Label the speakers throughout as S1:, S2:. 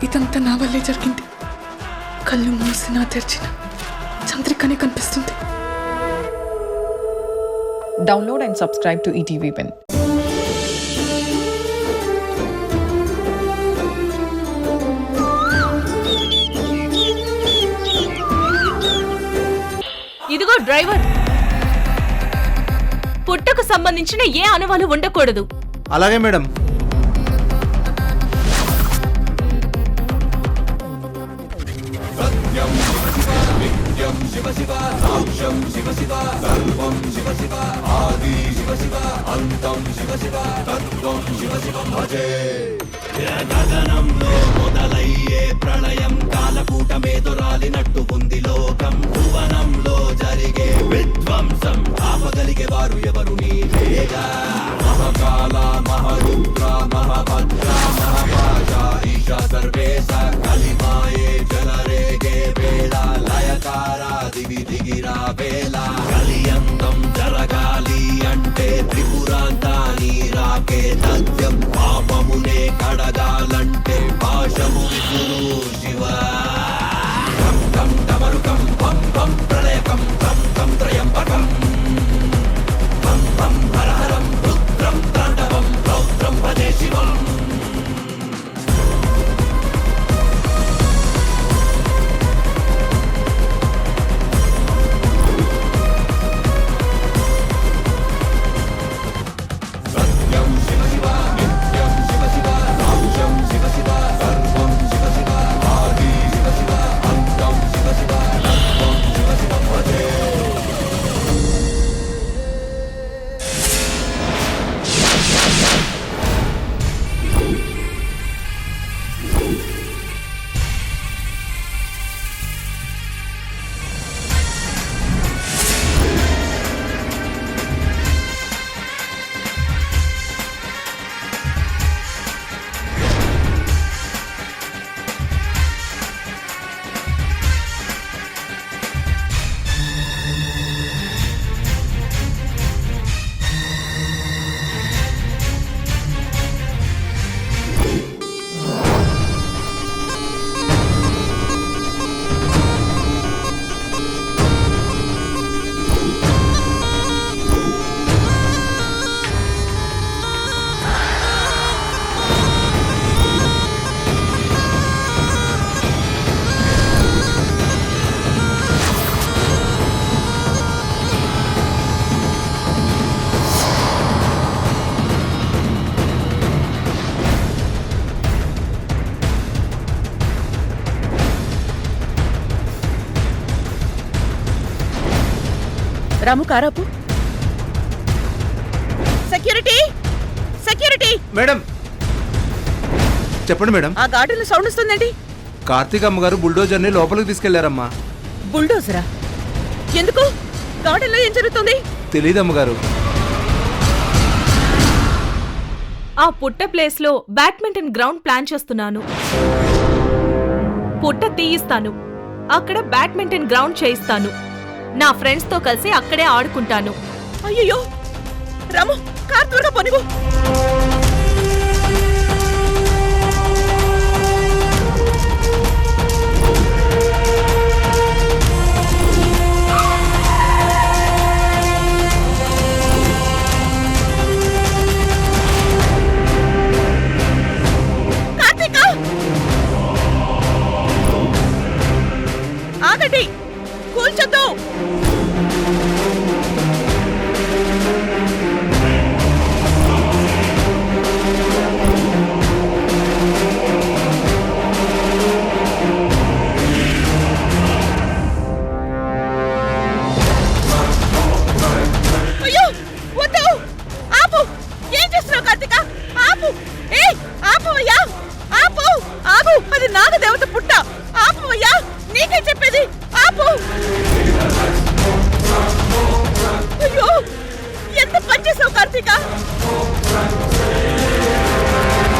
S1: ఇదంతా నా వల్లే జరిగింది. కళ్ళు మూసినా తెరిచిన చంద్రికనే కనిపిస్తుంది.
S2: Download and subscribe to ETV Win.
S3: ఇదిగో డ్రైవర్, పుట్టకు సంబంధించిన ఏ అనుమానం ఉండకూడదు.
S4: అలాగే మేడం. శివ శివ సాక్ష్యం శివ శివ సర్వం శివ శివ ఆది శివ శివ అంతం శివ శివ తత్వం శివ శివ భజే. గగనంలో మొదలయ్యే ప్రళయం కాలకూటమేదురాలినట్టు ఉంది లోకం. భువనంలో జరిగే విధ్వంసం ఆపగలిగే వారు ఎవరు నీవేగా. మహాకాల మహరుద్ర మహాభద్ర మహాపాశ ఈశ సర్వేశ కలిమాయే జలరేగే వేళ లయకారా దివి దిగిరా వేళ. కలియంతం జరగాలి అంటే త్రిపురాంతాని రాకే తథ్యం. పాపమునే కడగాలంటే పాశము విసురు శివ. కం కం డమరుకం పం పం ప్రళయకం కం కం త్రయంబకం పం పం హరహరం రుద్రం తాండవం రౌద్రం భజే శివం.
S2: రాము కారాపు. Security security.
S4: మేడం చెప్పండి మేడం.
S2: ఆ గార్డెన్ సౌండ్ వస్తుందండి.
S4: కార్తీక్ అమ్మగారు బుల్డోజర్ ని లోపలికి తీసుకెళ్లారమ్మా.
S2: బుల్డోజరా? ఎందుకు? గార్డెన్ లో ఏం జరుగుతుంది?
S4: తెలీదు అమ్మగారు.
S3: ఆ పుట్ట ప్లేస్ లో బ్యాడ్మింటన్ గ్రౌండ్ ప్లాన్ చేస్తున్నాను. పుట్ట తీయిస్తాను, అక్కడ బ్యాడ్మింటన్ గ్రౌండ్ చేయిస్తాను. నా ఫ్రెండ్స్ తో కలిసి అక్కడే ఆడుకుంటాను.
S2: అయ్యో రాము, కార్ త్వరగా పనిగో. కార్తీక ఆగండి, కూల్చొద్దు.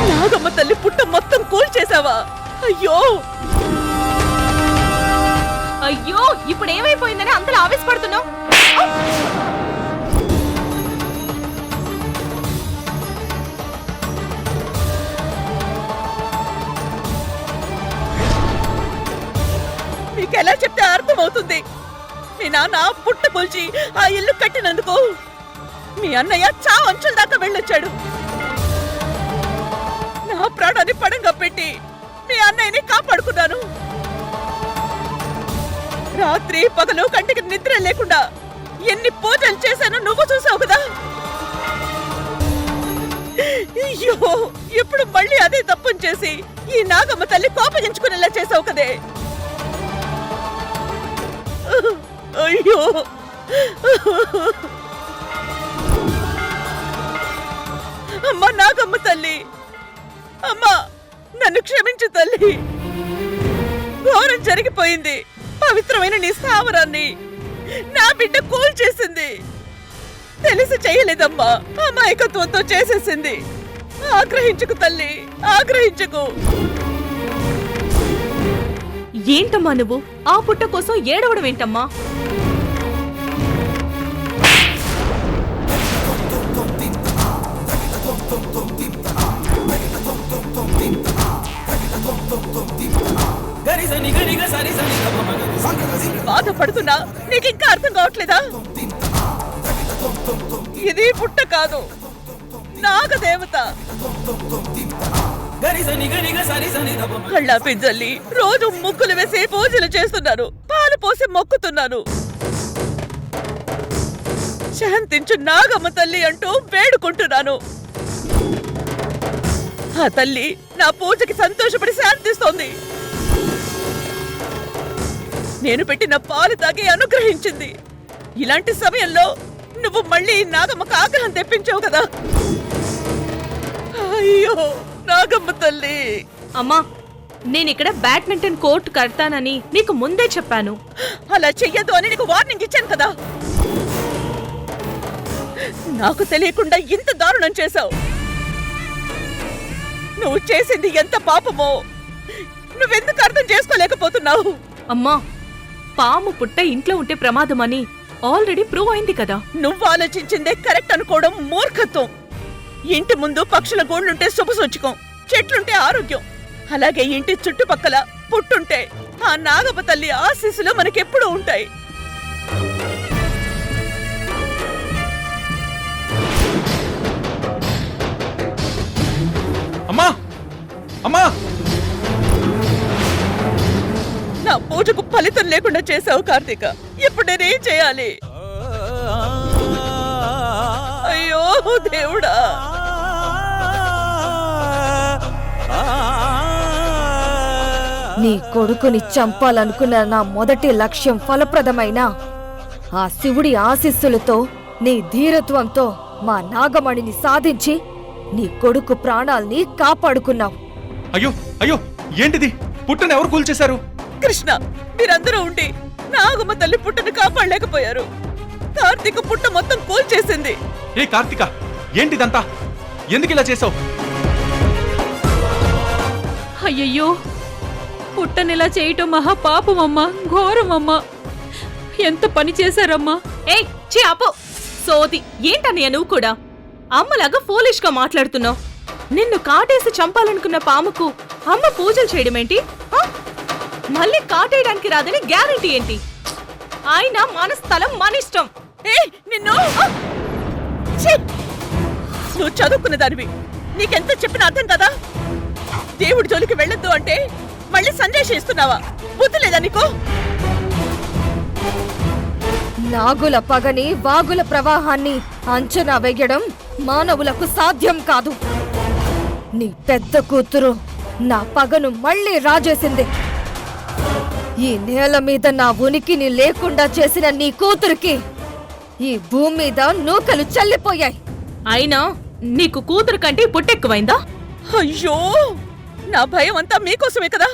S2: నాగమ్మ తల్లి పుట్ట మొత్తం కూల్చేసావా? అయ్యో
S3: అయ్యో, ఇప్పుడు ఏమైపోయిందని అంతలా ఆవేశపడుతున్నావు?
S2: మీకెలా చెప్తే అర్థమవుతుంది? మీ నాన్న పుట్ట కొల్చి ఆ ఇల్లు కట్టినందుకు మీ అన్నయ్య చావు అంచుల దాకా వెళ్ళొచ్చాడు. నా ప్రాణాన్ని పడంగా పెట్టి మీ అన్నయ్యని కాపాడుకున్నాను. రాత్రి పగలు కంటికి నిద్ర లేకుండా ఎన్ని పూజలు చేశానో నువ్వు చూసావు కదా. అయ్యో, ఇప్పుడు మళ్ళీ అదే తప్పుని చేసి ఈ నాగమ్మ తల్లి కోపగించుకునేలా చేసావు కదే. అయ్యో, అమ్మా నాగమ్మ తల్లి, అమ్మా నన్ను క్షమించు తల్లి. ఘోరం జరిగిపోయింది. పవిత్రమైన నీ స్థావరాన్ని నా బిడ్డ కూల్చేసింది. తెలిసి చేయలేదమ్మా, అమాయకత్వంతో చేసేసింది. ఆగ్రహించుకు తల్లి, ఆగ్రహించుకు.
S3: ఏంటమ్మా నువ్వు ఆ పుట్ట కోసం ఏడవడం ఏంటమ్మా?
S2: బాధపడుతున్నా నీకు ఇంకా అర్థం కావట్లేదా? ఇది పుట్ట కాదు, నాగదేవత. కళ్ళా పింజల్లి రోజు ముగ్గులు వేసి పూజలు చేస్తున్నాను, పాలు పోసి మొక్కుతున్నాను. శాంతించు నాగమ్మ తల్లి అంటూ వేడుకుంటున్నాను. ఆ తల్లి నా పూజకి సంతోషపడి శాంతిస్తోంది. నేను పెట్టిన పాలు తాగి అనుగ్రహించింది. ఇలాంటి సమయంలో నువ్వు మళ్ళీ నాగమ్మకు ఆగ్రహం తెప్పించావు కదా. అయ్యో నాగమ్మ తల్లి.
S3: అమ్మా, నేనిక్కడ బ్యాడ్మింటన్ కోర్టు కడతానని నీకు ముందే చెప్పాను.
S2: అలా చెయ్యదు అని నీకు వార్నింగ్ ఇచ్చాను కదా. నాకు తెలియకుండా ఇంత దారుణం చేశావు. నువ్వు చేసింది ఎంత పాపమో నువ్వెందుకు అర్థం చేసుకోలేకపోతున్నావు?
S3: అమ్మా, పాము పుట్ట ఇంట్లో ఉంటే ప్రమాదమని ఆల్రెడీ ప్రూవ్ అయింది కదా.
S2: నువ్వు ఆలోచించిందే కరెక్ట్ అనుకోవడం మూర్ఖత్వం. ఇంటి ముందు పక్షుల గూళ్ళుంటే శుభసూచకం, చెట్లుంటే ఆరోగ్యం. అలాగే ఇంటి చుట్టుపక్కల పుట్టుంటే ఆ నాగమ్మ తల్లి ఆశీస్సులు మనకెప్పుడూ ఉంటాయి.
S4: అమ్మా, అమ్మా,
S2: నా పూజకు ఫలితం లేకుండా చేశావు కార్తీక. ఇప్పుడు నేనేం చేయాలి? అయ్యో దేవుడా.
S5: నీ కొడుకుని చంపాలనుకున్న నా మొదటి లక్ష్యం ఫలప్రదమైన ఆ శివుడి ఆశీస్సులతో నీ ధీరత్వంతో మా నాగమణిని సాధించి నీ కొడుకు ప్రాణాల్ని కాపాడుకున్నావు.
S6: అయ్యో అయ్యో, ఏంటిది? పుట్టను ఎవరు కూల్చేశారు?
S2: కృష్ణ, మీరందరూ ఉండి నాగమ్మ తల్లి పుట్టను కాపాడలేకపోయారు. కార్తీక పుట్ట మొత్తం కూల్చేసింది.
S6: ఏ కార్తిక, ఏంటిదంతా? ఎందుకు ఇలా చేసావు?
S1: అయ్యయ్యో, పుట్టనిలా చేయటం మహా పాపమమ్మా, ఘోరమమ్మా. ఎంత పని చేశారమ్మా.
S3: ఏయ్ ఛీ ఆపు. సోది ఏంటన్నయ్య నువ్వు కూడా అమ్మలాగా ఫూలిష్ గా మాట్లాడుతున్నావు. నిన్ను కాటేసి చంపాలనుకున్న పాముకు అమ్మ పూజలు చేయడమేంటి? మళ్ళీ కాటేయడానికి రాదని గ్యారంటీ ఏంటి? ఆయన మన స్థలం మన ఇష్టం.
S2: నిన్ను ఛీ! నువ్వు చదువుకున్న దానివి, నీకెంత చెప్పిన అర్థం కదా. దేవుడి జోలికి వెళ్ళొద్దు అంటే మళ్ళీ సందేశం ఇస్తున్నావా? బుద్ధి లేదా నీకు?
S5: నాగుల పగని వాగుల ప్రవాహాన్ని అంచనా వేయడం మానవులకు సాధ్యం కాదు. నీ పెద్ద కూతురు నా పగను మళ్ళీ రాజేసింది. ఈ నేల మీద నా ఉనికిని లేకుండా చేసిన నీ కూతురికి ఈ భూమి మీద నూకలు చల్లిపోయాయి.
S3: అయినా నీకు కూతురు కంటే పుట్టెక్కువైందా?
S2: అయ్యో, నా భయం అంతా మీకోసమే కదా.